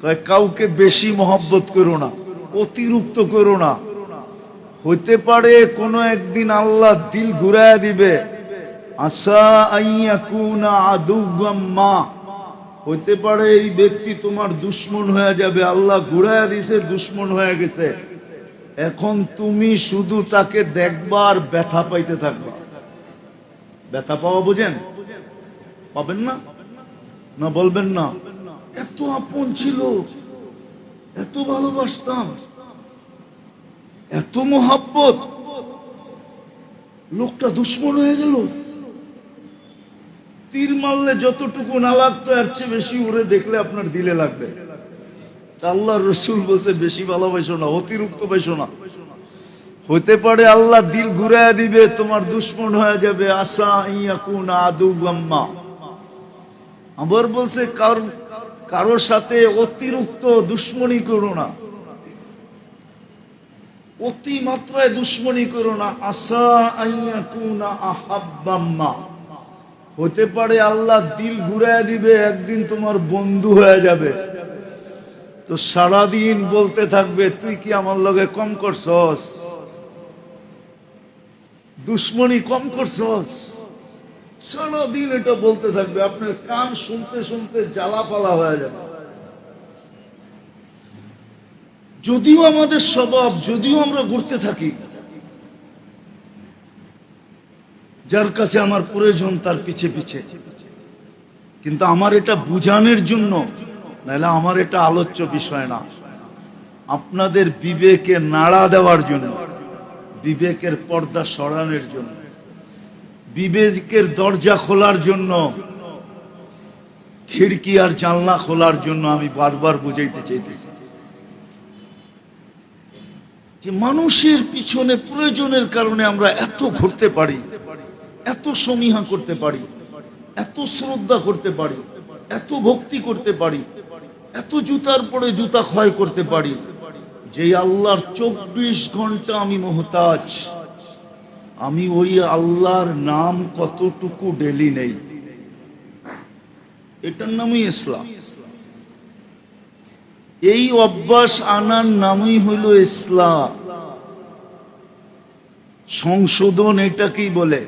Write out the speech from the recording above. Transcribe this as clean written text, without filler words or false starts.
কয় কাউকে বেশি মহব্বত করো না, অতিরিক্ত করো না। হইতে পারে কোনো একদিন আল্লাহ দিল ঘুরায়া দিবে। আসা আইয়াকুনা আদুওয়াম মা, হইতে পারে এই ব্যক্তি তোমার দুশমন হয়ে যাবে। আল্লাহ ঘুরায়া দিছে, দুশমন হয়ে গেছে। এখন তুমি শুধু তাকে দেখবার ব্যথা পাইতে থাকবা। ব্যথা পাওয়া বোঝেন? পাবেন না? না বলবেন না? এত আপন ছিল, এত ভালোবাসতাম, এত মোহাব্বত, লোকটা দুশমন হয়ে গেল। তীর মারলে যতটুকু না লাগতো এর চেয়ে বেশি উড়ে দেখলে আপনার দিলে লাগবে। আল্লাহ রসুল বলছে বেশি ভালোবাসো না, অতিরিক্ত বাসো না। হতে পারে আল্লাহ দিল ঘুরাইয়া দিবে, তোমার দুশমন হয়ে যাবে। আসা ইয়াকুনা আদুওয়াম মা। আবার বলছে কারোর সাথে অতিরিক্ত দুশমনি করো না, অতি মাত্রায় দুশমনি করো না। আসা আইয়াকুনা আহাব্বাম মা, হতে পারে আল্লাহ দিল ঘুরাইয়া দিবে, একদিন তোমার বন্ধু হয়ে যাবে। তো সারাদিন বলতে থাকবে তুই কি আমার লগে কম করছস, দুশ্মনী কম করছস। সারাদিন এটা বলতে থাকবে, আপনার কান শুনতে শুনতে জ্বালা পালা হয়ে যাবে। যদিও আমাদের স্বভাব, যদিও আমরা ঘুরতে থাকি, যার কাছে আমার প্রয়োজন তার পিছে পিছে, কিন্তু আমার এটা বুঝানোর জন্য, নাহলে আমার এটা আলোচ্য বিষয় না। আপনাদের বিবেকে নাড়া দেওয়ার জন্য, বিবেকের পর্দা সরানোর জন্য, বিবেকের দরজা খোলার জন্য, খিড়কি আর জানলা খোলার জন্য আমি বারবার বুঝাইতে চাইতেছি যে মানুষের পিছনে প্রয়োজনের কারণে আমরা এত ঘুরতে পারি, এত সমীহা করতে পারি, এত শ্রদ্ধা করতে পারি, এত ভক্তি করতে পারি, এত জুতার পরে জুতা ক্ষয় করতে পারি, যে আল্লাহর 24 ঘন্টা আমি মুহতাজ। আমি ওই আল্লাহর নাম কতটুকু ডেলি নেই, এটার নামই ইসলাম। এই অভ্যাস আনার নামই হইল ইসলাম। সংশোধন এটাকেই বলে।